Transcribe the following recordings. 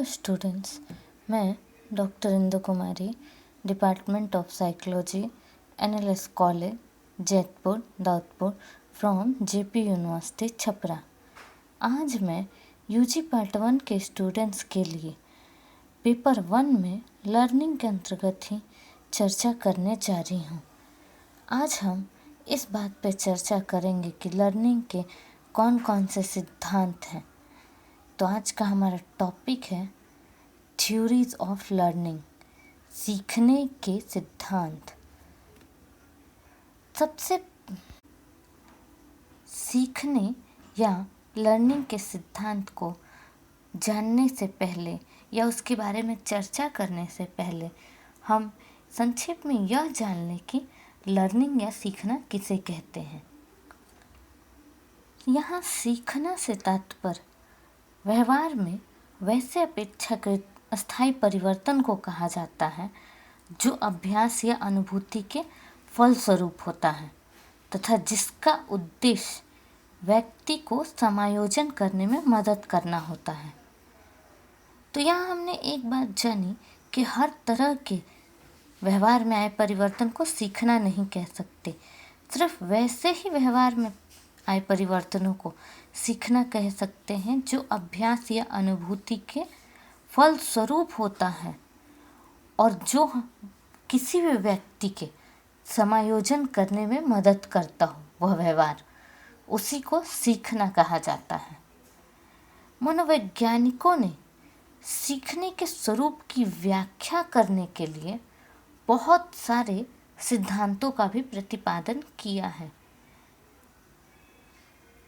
Hello students, मैं doctor Indu Kumari, department of psychology, NLS college, Jaitpur, Daudpur, from JP university Chhapra. आज मैं UG part 1 के students के लिए पेपर 1 में लर्निंग के अंतर्गत ही चर्चा करने जा रही हूँ। आज हम इस बात पे चर्चा करेंगे कि लर्निंग के कौन कौन से सिद्धांत हैं। तो आज का हमारा टॉपिक है थ्योरीज ऑफ लर्निंग, सीखने के सिद्धांत। सबसे सीखने या लर्निंग के सिद्धांत को जानने से पहले या उसके बारे में चर्चा करने से पहले हम संक्षेप में यह जान लें कि लर्निंग या सीखना किसे कहते हैं। यहाँ सीखना से तात्पर्य व्यवहार में वैसे अपेक्षाकृत अस्थायी परिवर्तन को कहा जाता है जो अभ्यास या अनुभूति के फलस्वरूप होता है तथा जिसका उद्देश्य व्यक्ति को समायोजन करने में मदद करना होता है। तो यहाँ हमने एक बात जानी कि हर तरह के व्यवहार में आए परिवर्तन को सीखना नहीं कह सकते, सिर्फ वैसे ही व्यवहार में आए परिवर्तनों को सीखना कह सकते हैं जो अभ्यास या अनुभूति के फलस्वरूप होता है और जो किसी भी व्यक्ति के समायोजन करने में मदद करता हो, वह व्यवहार, उसी को सीखना कहा जाता है। मनोवैज्ञानिकों ने सीखने के स्वरूप की व्याख्या करने के लिए बहुत सारे सिद्धांतों का भी प्रतिपादन किया है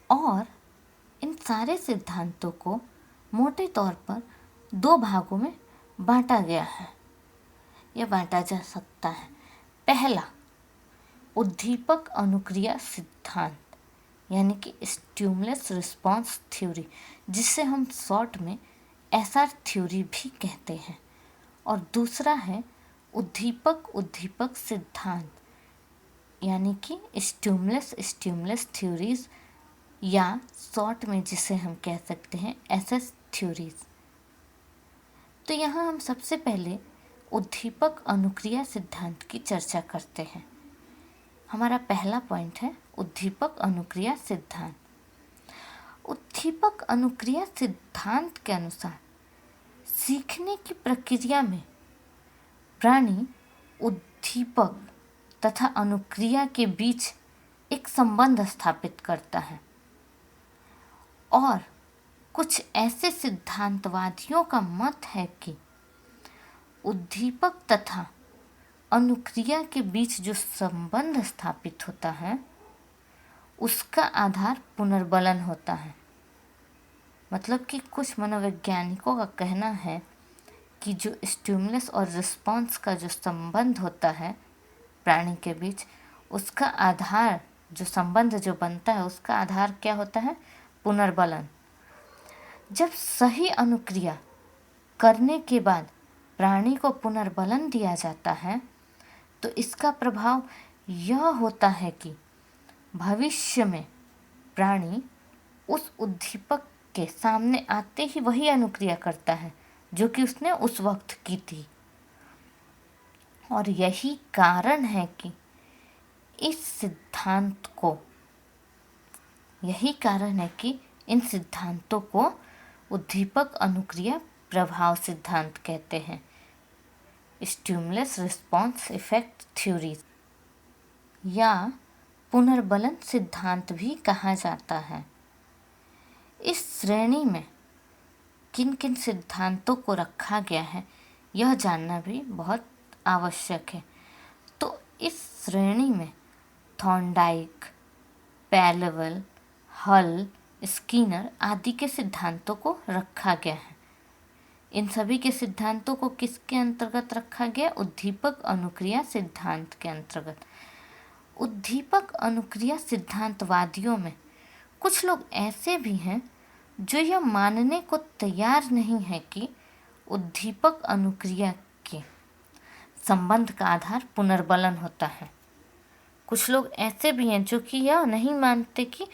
और इन सारे सिद्धांतों को मोटे तौर पर 2 भागों में बांटा गया है या बांटा जा सकता है। पहला, उद्दीपक अनुक्रिया सिद्धांत यानी कि स्टिमुलस रिस्पॉन्स थ्योरी, जिसे हम शॉर्ट में एसआर थ्योरी भी कहते हैं। और दूसरा है उद्दीपक सिद्धांत यानी कि स्टिमुलस थ्योरीज या शॉर्ट में जिसे हम कह सकते हैं एसएस थ्योरीज। तो यहाँ हम सबसे पहले उद्दीपक अनुक्रिया सिद्धांत की चर्चा करते हैं। हमारा पहला पॉइंट है उद्दीपक अनुक्रिया सिद्धांत। उद्दीपक अनुक्रिया सिद्धांत के अनुसार सीखने की प्रक्रिया में प्राणी उद्दीपक तथा अनुक्रिया के बीच एक संबंध स्थापित करता है और कुछ ऐसे सिद्धांतवादियों का मत है कि उद्दीपक तथा अनुक्रिया के बीच जो संबंध स्थापित होता है उसका आधार पुनर्बलन होता है। मतलब कि कुछ मनोवैज्ञानिकों का कहना है कि जो स्टिमुलस और रिस्पॉन्स का जो संबंध होता है प्राणी के बीच, उसका आधार, जो संबंध जो बनता है उसका आधार क्या होता है? पुनर्बलन। जब सही अनुक्रिया करने के बाद प्राणी को पुनर्बलन दिया जाता है तो इसका प्रभाव यह होता है कि भविष्य में प्राणी उस उद्दीपक के सामने आते ही वही अनुक्रिया करता है जो कि उसने उस वक्त की थी। और यही कारण है कि इन सिद्धांतों को उद्दीपक अनुक्रिया प्रभाव सिद्धांत कहते हैं, स्टिमुलस रिस्पॉन्स इफेक्ट थ्योरीज, या पुनर्बलन सिद्धांत भी कहा जाता है। इस श्रेणी में किन किन सिद्धांतों को रखा गया है यह जानना भी बहुत आवश्यक है। तो इस श्रेणी में थॉर्नडाइक, पैरेव्हल, हल, स्किनर आदि के सिद्धांतों को रखा गया है। इन सभी के सिद्धांतों को किसके अंतर्गत रखा गया? उद्दीपक अनुक्रिया सिद्धांत के अंतर्गत। उद्दीपक अनुक्रिया सिद्धांतवादियों में कुछ लोग ऐसे भी हैं जो यह मानने को तैयार नहीं है कि उद्दीपक अनुक्रिया के संबंध का आधार पुनर्बलन होता है। कुछ लोग ऐसे भी हैं जो कि यह नहीं मानते कि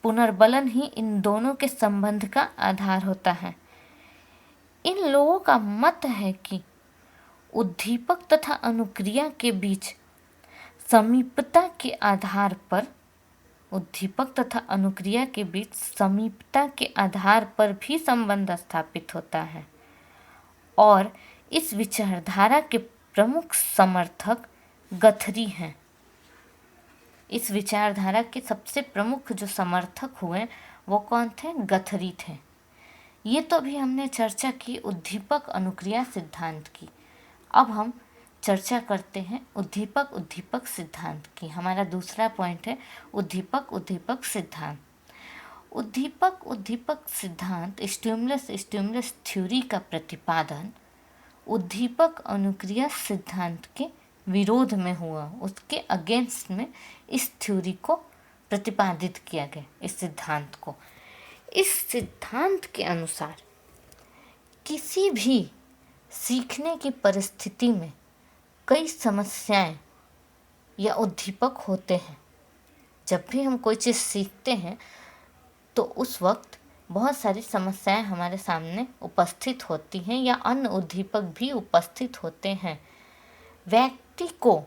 पुनर्बलन ही इन दोनों के संबंध का आधार होता है। इन लोगों का मत है कि उद्दीपक तथा अनुक्रिया के बीच समीपता के आधार पर भी संबंध स्थापित होता है और इस विचारधारा के प्रमुख समर्थक गथरी हैं। इस विचारधारा के सबसे प्रमुख जो समर्थक हुए वो कौन थे? गथरी थे। ये तो अभी हमने चर्चा की उद्दीपक अनुक्रिया सिद्धांत की। अब हम चर्चा करते हैं उद्दीपक सिद्धांत की। हमारा दूसरा पॉइंट है उद्दीपक सिद्धांत। उद्दीपक सिद्धांत स्टिमुलस थ्योरी का प्रतिपादन उद्दीपक अनुक्रिया सिद्धांत के विरोध में हुआ। उसके अगेंस्ट में इस थ्योरी को प्रतिपादित किया गया। इस सिद्धांत के अनुसार किसी भी सीखने की परिस्थिति में कई समस्याएं या उद्दीपक होते हैं। जब भी हम कोई चीज़ सीखते हैं तो उस वक्त बहुत सारी समस्याएं हमारे सामने उपस्थित होती हैं या अन्य उद्दीपक भी उपस्थित होते हैं। व्यक्ति को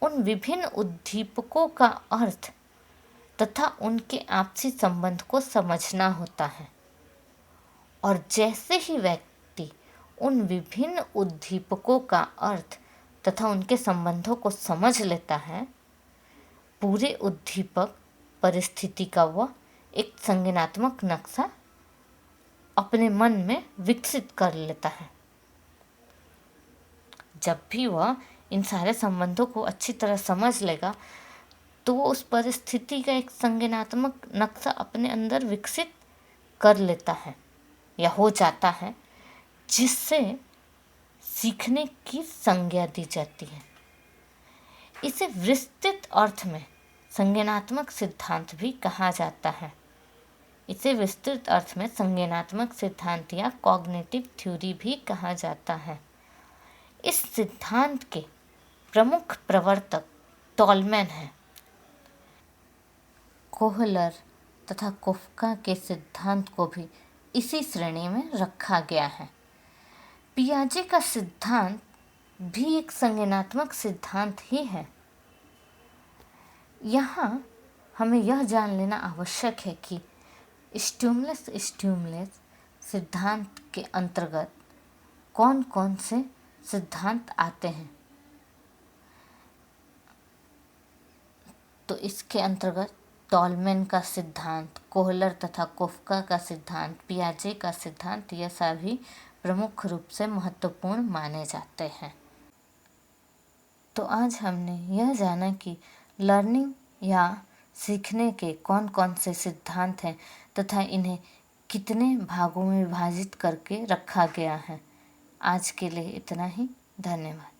उन विभिन्न उद्दीपकों का अर्थ तथा उनके आपसी संबंध को समझना होता है और जैसे ही व्यक्ति उन विभिन्न उद्दीपकों का अर्थ तथा उनके संबंधों को समझ लेता है, पूरे उद्दीपक परिस्थिति का वह एक संज्ञानात्मक नक्शा अपने मन में विकसित कर लेता है। जब भी वह इन सारे संबंधों को अच्छी तरह समझ लेगा तो वो उस परिस्थिति का एक संज्ञानात्मक नक्शा अपने अंदर विकसित कर लेता है या हो जाता है, जिससे सीखने की संज्ञा दी जाती है। इसे विस्तृत अर्थ में संज्ञानात्मक सिद्धांत भी कहा जाता है। इसे विस्तृत अर्थ में संज्ञानात्मक सिद्धांत या कॉग्निटिव थ्योरी भी कहा जाता है। इस सिद्धांत के प्रमुख प्रवर्तक टॉलमैन हैं। कोहलर तथा काफ्का के सिद्धांत को भी इसी श्रेणी में रखा गया है। पियाजे का सिद्धांत भी एक संज्ञानात्मक सिद्धांत ही है। यहाँ हमें यह जान लेना आवश्यक है कि स्टिमुलस सिद्धांत के अंतर्गत कौन कौन से सिद्धांत आते हैं। तो इसके अंतर्गत टॉलमैन का सिद्धांत, कोहलर तथा काफ्का का सिद्धांत, पियाजे का सिद्धांत, यह सभी प्रमुख रूप से महत्वपूर्ण माने जाते हैं। तो आज हमने यह जाना कि लर्निंग या सीखने के कौन कौन से सिद्धांत हैं तथा इन्हें कितने भागों में विभाजित करके रखा गया है। आज के लिए इतना ही। धन्यवाद।